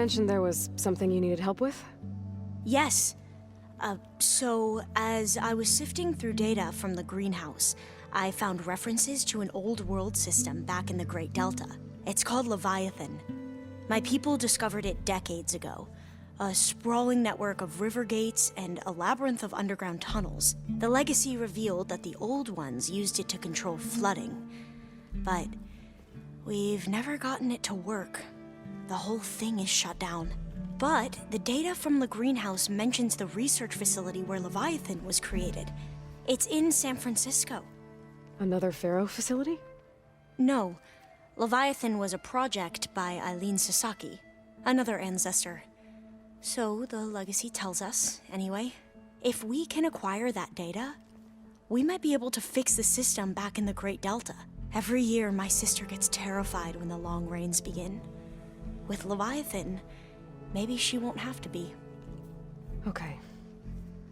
mentioned there was something you needed help with? Yes. So, as I was sifting through data from the greenhouse, I found references to an old world system back in the Great Delta. It's called Leviathan. My people discovered it decades ago. A sprawling network of river gates and a labyrinth of underground tunnels. The legacy revealed that the old ones used it to control flooding. But we've never gotten it to work. The whole thing is shut down. But the data from the greenhouse mentions the research facility where Leviathan was created. It's in San Francisco. Another Pharaoh facility? No. Leviathan was a project by Eileen Sasaki, another ancestor. So the legacy tells us, anyway, if we can acquire that data, we might be able to fix the system back in the Great Delta. Every year, my sister gets terrified when the long rains begin. With Leviathan, maybe she won't have to be. Okay.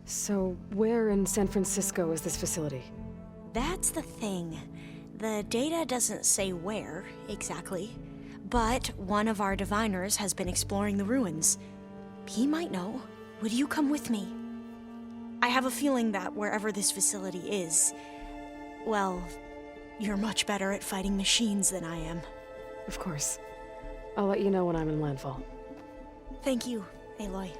So, where in San Francisco is this facility? That's the thing. The data doesn't say where, exactly. But one of our diviners has been exploring the ruins. He might know. Would you come with me? I have a feeling that wherever this facility is, well, you're much better at fighting machines than I am. Of course. I'll let you know when I'm in landfall. Thank you, Aloy.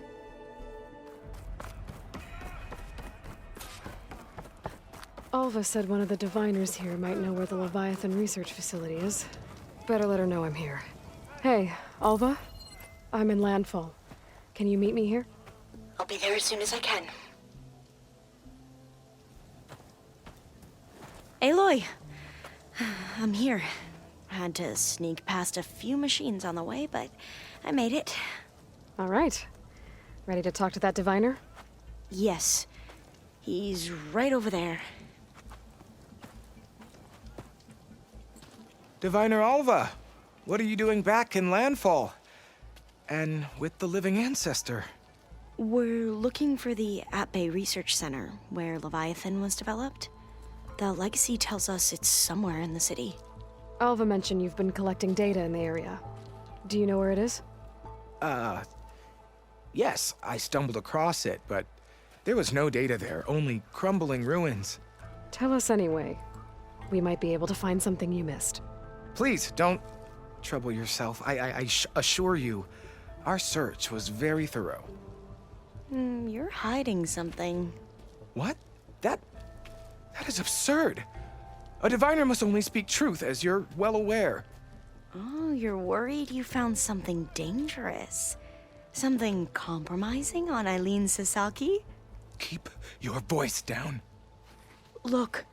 Alva said one of the diviners here might know where the Leviathan research facility is. Better let her know I'm here. Hey, Alva? I'm in landfall. Can you meet me here? I'll be there as soon as I can. Aloy! I'm here. Had to sneak past a few machines on the way, but I made it. All right. Ready to talk to that diviner? Yes. He's right over there. Diviner Alva, what are you doing back in landfall? And with the living ancestor? We're looking for the At-Bay Research Center, where Leviathan was developed. The legacy tells us it's somewhere in the city. Alva mentioned you've been collecting data in the area. Do you know where it is? Yes, I stumbled across it, but there was no data there, only crumbling ruins. Tell us anyway. We might be able to find something you missed. Please, don't trouble yourself. I assure you, our search was very thorough. You're hiding something. What? That is absurd. A diviner must only speak truth, as you're well aware. Oh, you're worried you found something dangerous? Something compromising on Eileen Sasaki? Keep your voice down. Look,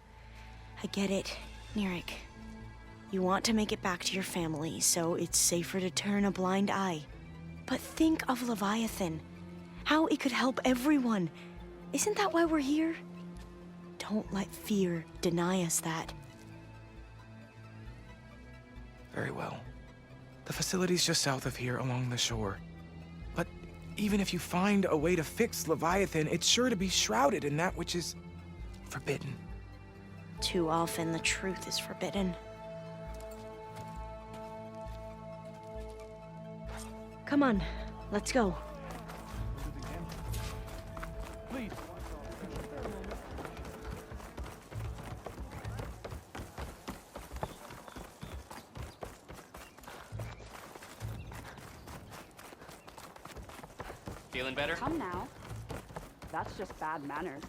I get it, Nirik. You want to make it back to your family, so it's safer to turn a blind eye. But think of Leviathan. How it could help everyone. Isn't that why we're here? Don't let fear deny us that. Very well. The facility's just south of here along the shore. But even if you find a way to fix Leviathan, it's sure to be shrouded in that which is forbidden. Too often the truth is forbidden. Come on, let's go. Please. Feeling better? Come now. That's just bad manners.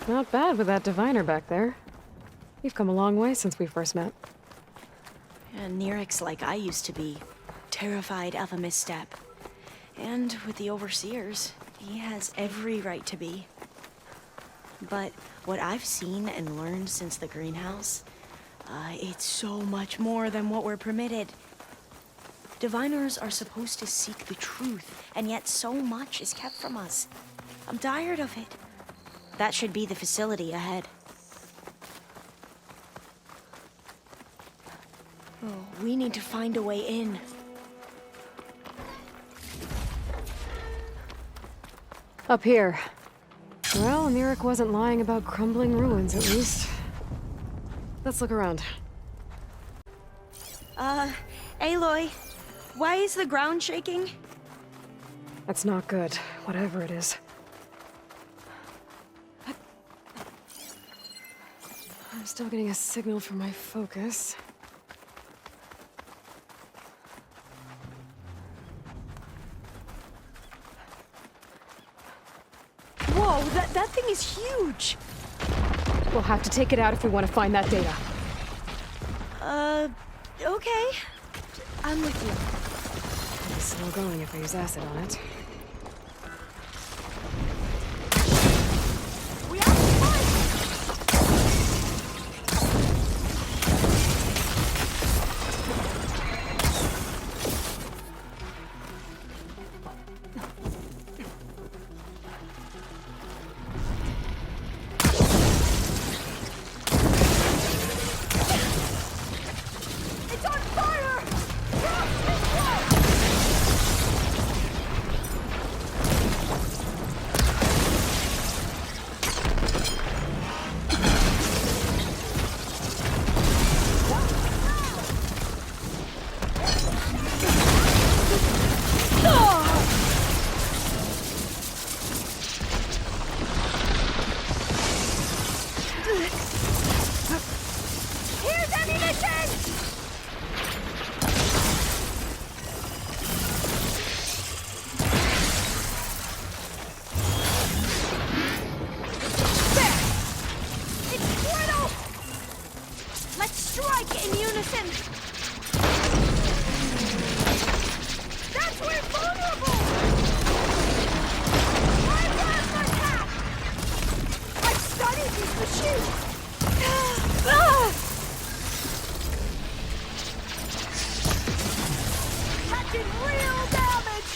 Not bad with that diviner back there. You've come a long way since we first met. And Nirik's like I used to be, terrified of a misstep. And with the overseers, he has every right to be. But what I've seen and learned since the greenhouse, it's so much more than what we're permitted. Diviners are supposed to seek the truth, and yet so much is kept from us. I'm tired of it. That should be the facility ahead. Oh, we need to find a way in. Up here. Well, Nirik wasn't lying about crumbling ruins, at least. Let's look around. Aloy, why is the ground shaking? That's not good, whatever it is. I'm still getting a signal from my focus. Whoa, that thing is huge! We'll have to take it out if we want to find that data. Okay. I'm with you. It'll be slow going if I use acid on it. We have to fight! It's on fire! Here's ammunition! It's brittle! Let's strike in unison! That's we're vulnerable! My plasma attack! I've studied these machines! That did real damage!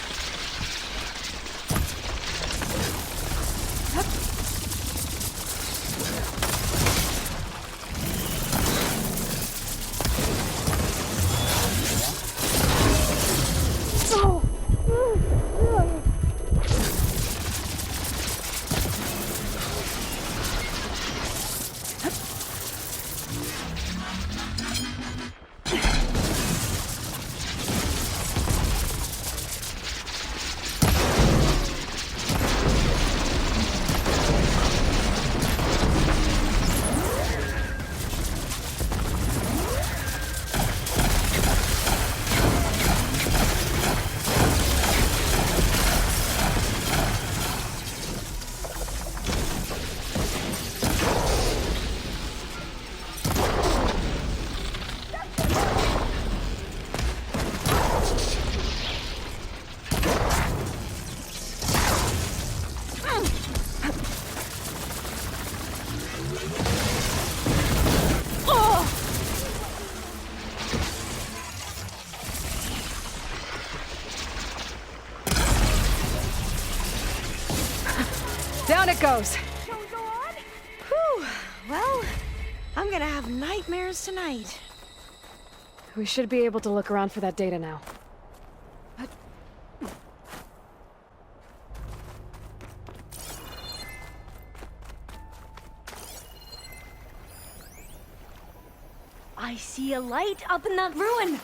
Down it goes! Don't go on? Whew. Well, I'm gonna have nightmares tonight. We should be able to look around for that data now. I see a light up in that ruin.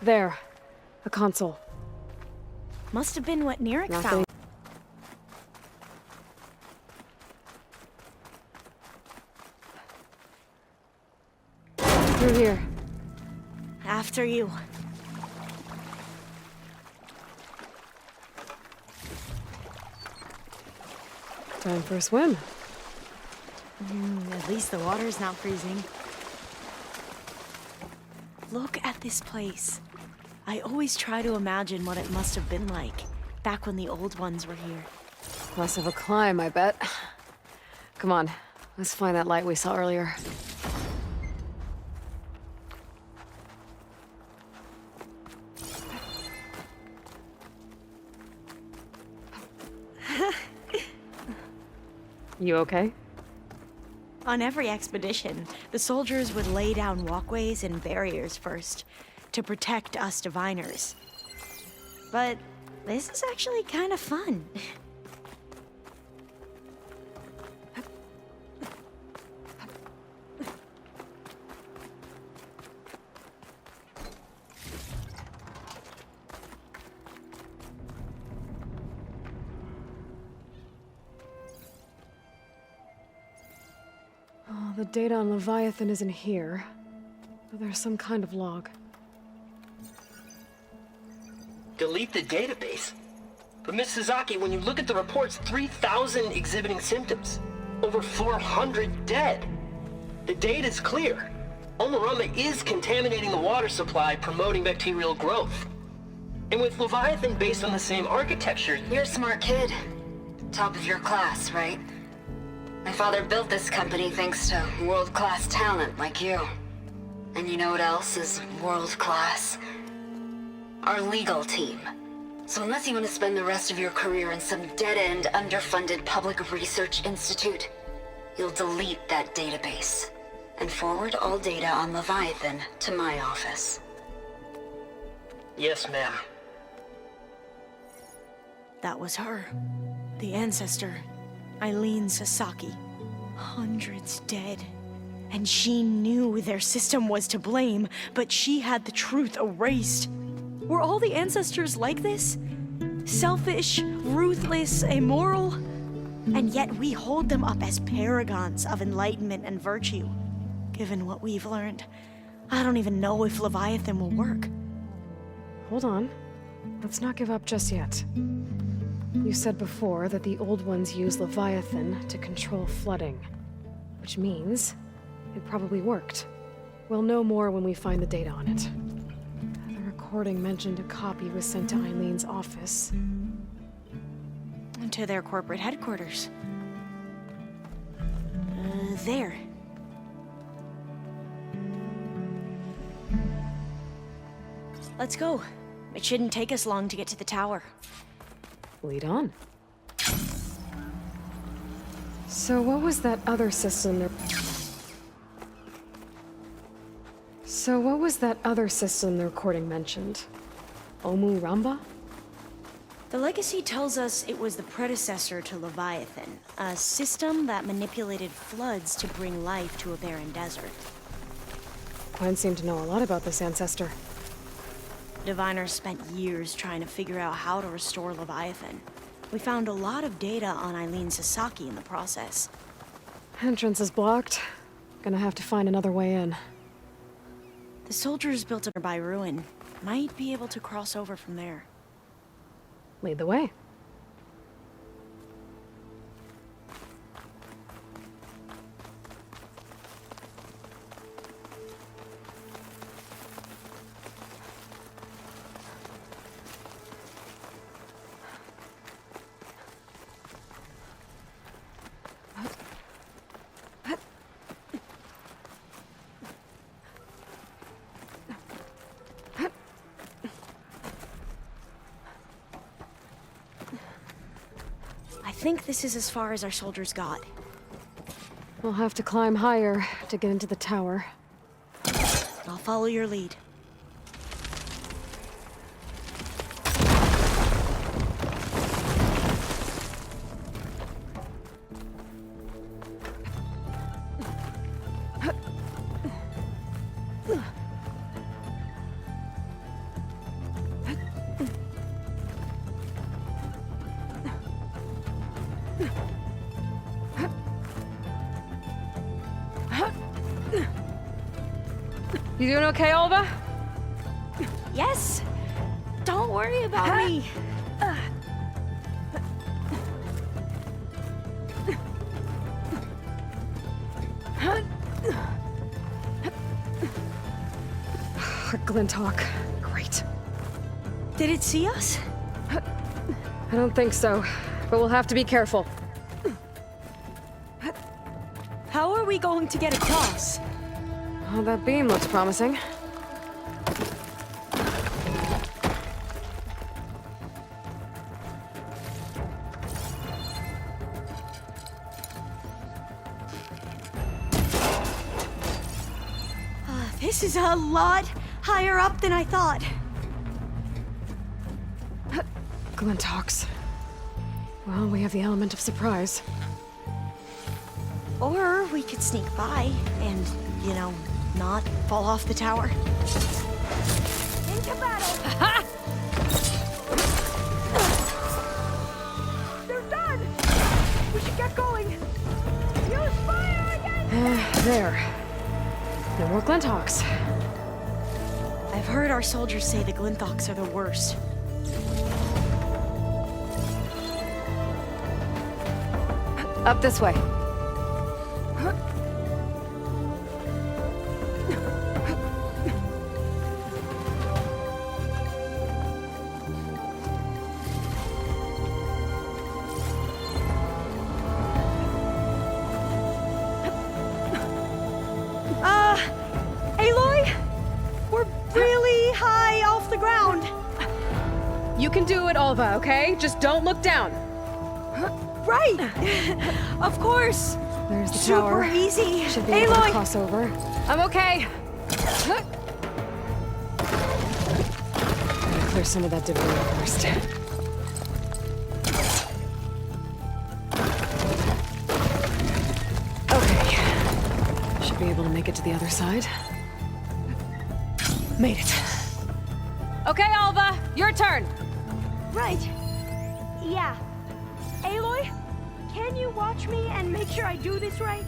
There. A console. Must have been what Nirik Nothing. found. Through here. After you. Time for a swim. At least the water's not freezing. Look at this place. I always try to imagine what it must have been like back when the old ones were here. Less of a climb, I bet. Come on, let's find that light we saw earlier. You okay? On every expedition, the soldiers would lay down walkways and barriers first to protect us diviners. But this is actually kind of fun. Well, the data on Leviathan isn't here, but there's some kind of log. Delete the database? But Miss Sasaki, when you look at the reports, 3,000 exhibiting symptoms. Over 400 dead. The data's clear. Omarama is contaminating the water supply, promoting bacterial growth. And with Leviathan based on the same architecture... You're a smart kid. Top of your class, right? My father built this company thanks to world-class talent like you. And you know what else is world-class? Our legal team. So unless you want to spend the rest of your career in some dead-end, underfunded public research institute, you'll delete that database and forward all data on Leviathan to my office. Yes, ma'am. That was her. The ancestor, Eileen Sasaki. Hundreds dead. And she knew their system was to blame, but she had the truth erased. Were all the ancestors like this? Selfish, ruthless, immoral? And yet we hold them up as paragons of enlightenment and virtue. Given what we've learned, I don't even know if Leviathan will work. Hold on. Let's not give up just yet. You said before that the old ones use Leviathan to control flooding. Which means it probably worked. We'll know more when we find the data on it. The recording mentioned a copy was sent to Eileen's office. To their corporate headquarters. There. Let's go. It shouldn't take us long to get to the tower. Lead on. So what was that other system the recording mentioned? Omu Ramba? The legacy tells us it was the predecessor to Leviathan, a system that manipulated floods to bring life to a barren desert. Quen seemed to know a lot about this ancestor. Diviners spent years trying to figure out how to restore Leviathan. We found a lot of data on Eileen Sasaki in the process. Entrance is blocked. Gonna have to find another way in. The soldiers built a nearby ruin. Might be able to cross over from there. Lead the way. I think this is as far as our soldiers got. We'll have to climb higher to get into the tower. I'll follow your lead. You doing okay, Alva? Yes! Don't worry about me! Glinthawk. Great. Did it see us? I don't think so, but we'll have to be careful. How are we going to get across? Oh, that beam looks promising. This is a lot higher up than I thought. Glinthawks. Well, we have the element of surprise. Or we could sneak by and, you know, not fall off the tower. Into battle! They're done! We should get going! Use fire again! There. No more Glinthawks. I've heard our soldiers say the Glinthawks are the worst. Up this way. Aloy? We're really high off the ground. You can do it, Alva, okay? Just don't look down. Right! Of course! There's the Super tower. easy. Should be able to Aloy! cross over. I'm okay. Gotta clear some of that debris first. Okay. Should be able to make it to the other side. Made it. Okay, Alva, your turn. Right. Yeah. Aloy, can you watch me and make sure I do this right?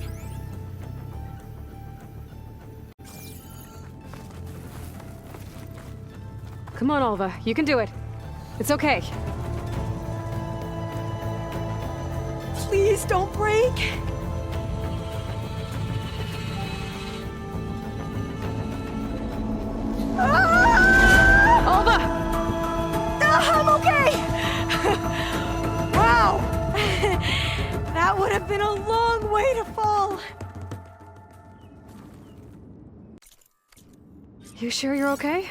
Come on, Alva, you can do it. It's okay. Please don't break. Alva! I'm okay! Wow! That would have been a long way to fall. You sure you're okay?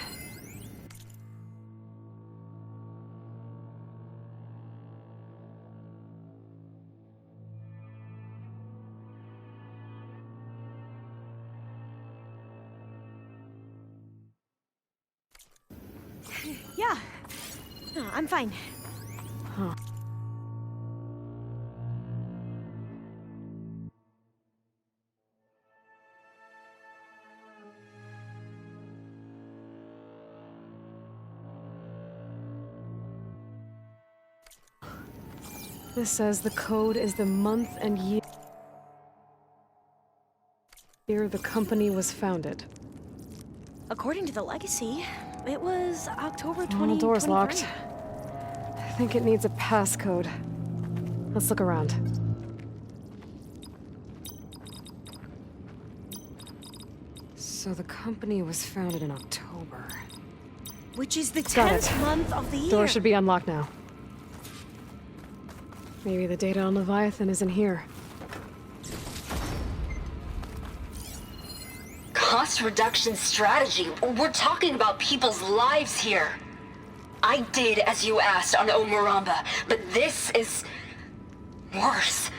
Yeah. No, I'm fine. Huh. This says the code is the month and year the company was founded. According to the legacy, it was October 2023. Oh, the door's locked. I think it needs a passcode. Let's look around. So the company was founded in October. Which is the Got 10th it. month of the year. Door should be unlocked now. Maybe the data on Leviathan is in here. Cost reduction strategy. We're talking about people's lives here. I did as you asked on Omaramba, but this is worse.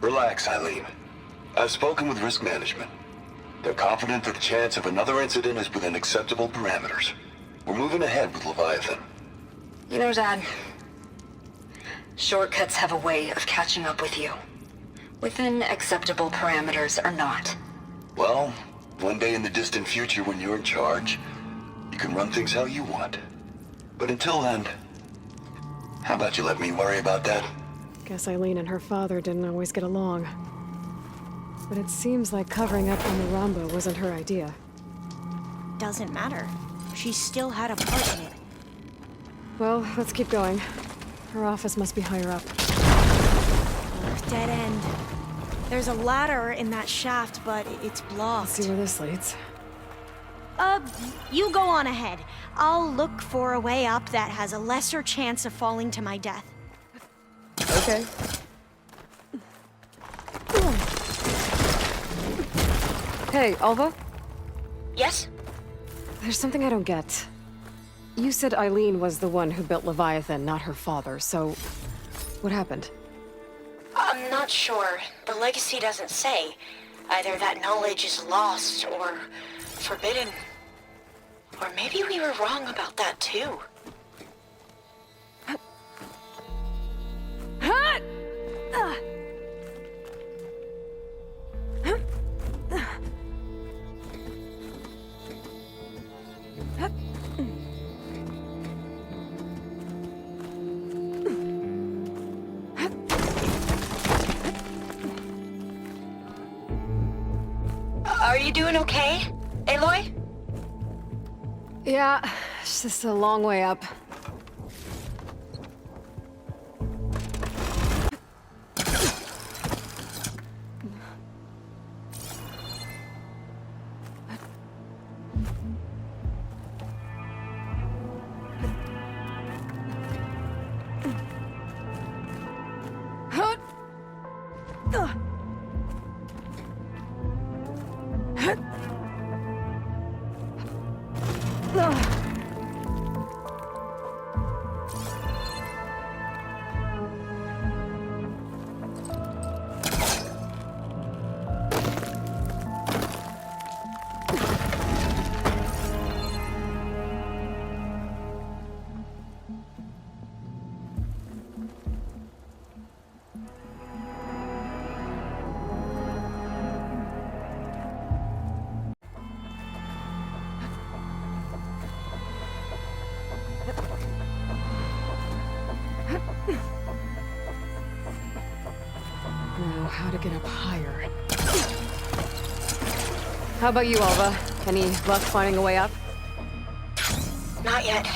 Relax, Eileen. I've spoken with risk management. They're confident that the chance of another incident is within acceptable parameters. We're moving ahead with Leviathan. You know, Dad, shortcuts have a way of catching up with you. Within acceptable parameters or not. Well, one day in the distant future when you're in charge, you can run things how you want. But until then, how about you let me worry about that? Guess Eileen and her father didn't always get along. But it seems like covering up on the Rambo wasn't her idea. Doesn't matter. She still had a part in it. Well, let's keep going. Her office must be higher up. Dead end. There's a ladder in that shaft, but it's blocked. Let's see where this leads. You go on ahead. I'll look for a way up that has a lesser chance of falling to my death. Okay. Hey, Alva? Yes? There's something I don't get. You said Eileen was the one who built Leviathan, not her father, so... what happened? I'm not sure. The legacy doesn't say. Either that knowledge is lost or forbidden. Or maybe we were wrong about that too. Are you doing okay, Aloy? Yeah, it's just a long way up. Now, how to get up higher? How about you, Alva? Any luck finding a way up? Not yet.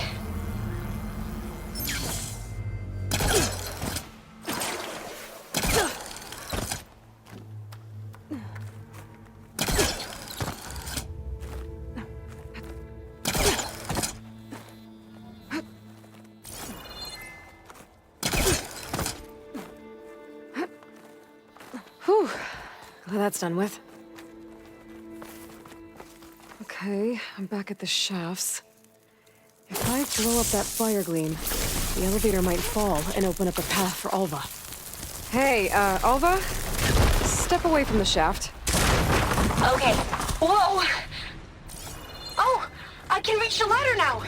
Whew. Well, that's done with. Okay, I'm back at the shafts. If I blow up that fire gleam, the elevator might fall and open up a path for Alva. Hey, Alva? Step away from the shaft. Okay. Whoa! Oh! I can reach the ladder now!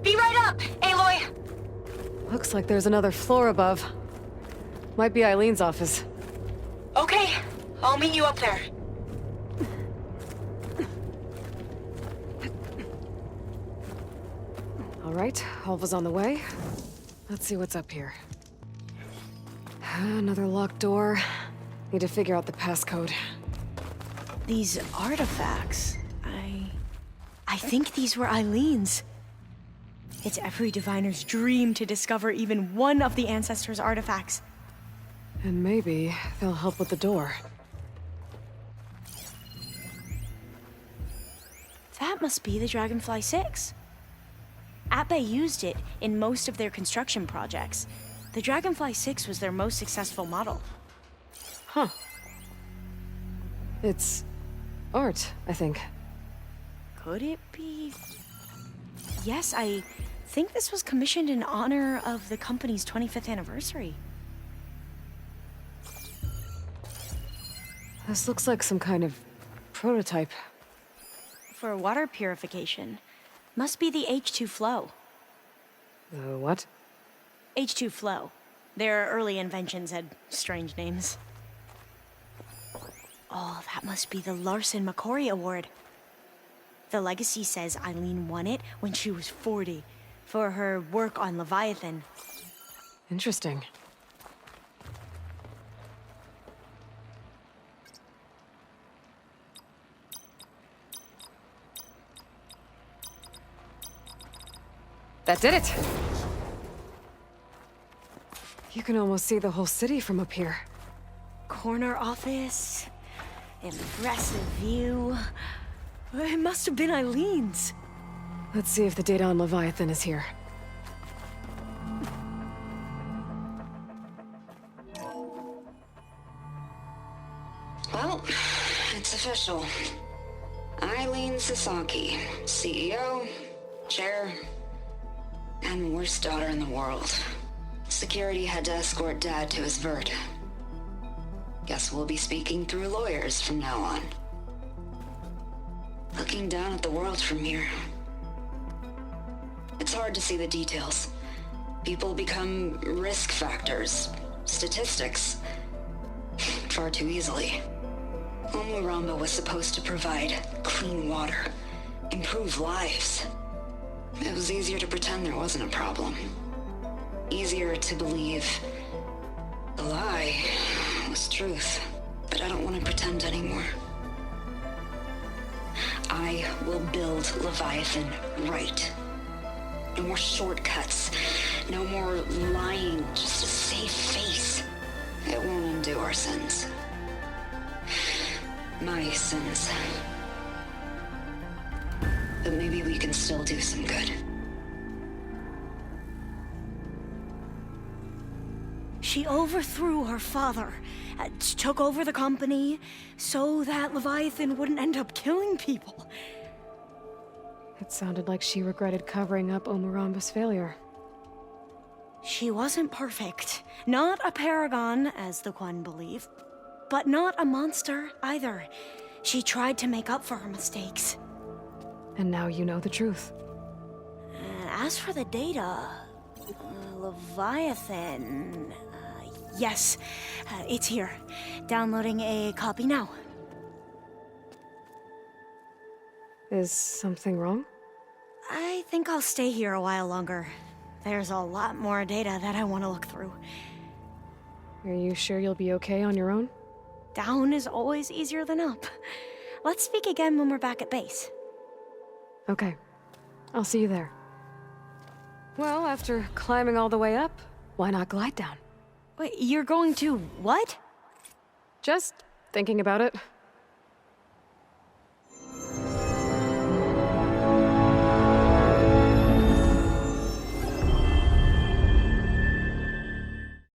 Be right up, Aloy! Looks like there's another floor above. Might be Eileen's office. Okay, I'll meet you up there. All right, Alva's on the way. Let's see what's up here. Another locked door. Need to figure out the passcode. These artifacts, I think these were Eileen's. It's every diviner's dream to discover even one of the ancestors' artifacts. And maybe they'll help with the door. That must be the Dragonfly 6. Ape used it in most of their construction projects. The Dragonfly 6 was their most successful model. Huh. It's art, I think. Could it be? Yes, I think this was commissioned in honor of the company's 25th anniversary. This looks like some kind of prototype. For water purification. Must be the H2 flow. The what? H2 flow. Their early inventions had strange names. Oh, that must be the Larson McCory Award. The legacy says Eileen won it when she was 40 for her work on Leviathan. Interesting. That did it! You can almost see the whole city from up here. Corner office. Impressive view. It must have been Eileen's. Let's see if the data on Leviathan is here. Well, it's official. Eileen Sasaki, CEO, chair, and worst daughter in the world. Security had to escort Dad to his vert. Guess we'll be speaking through lawyers from now on. Looking down at the world from here. It's hard to see the details. People become risk factors, statistics, far too easily. Omuramba was supposed to provide clean water, improve lives. It was easier to pretend there wasn't a problem. Easier to believe the lie was truth. But I don't want to pretend anymore. I will build Leviathan right. No more shortcuts. No more lying just to save face. It won't undo our sins. My sins. But maybe we can still do some good. She overthrew her father, took over the company, so that Leviathan wouldn't end up killing people. It sounded like she regretted covering up Omuramba's failure. She wasn't perfect. Not a paragon, as the Quen believe, but not a monster either. She tried to make up for her mistakes. And now you know the truth. As for the data, Leviathan... yes, it's here. Downloading a copy now. Is something wrong? I think I'll stay here a while longer. There's a lot more data that I want to look through. Are you sure you'll be okay on your own? Down is always easier than up. Let's speak again when we're back at base. Okay. I'll see you there. Well, after climbing all the way up, why not glide down? Wait, you're going to what? Just thinking about it.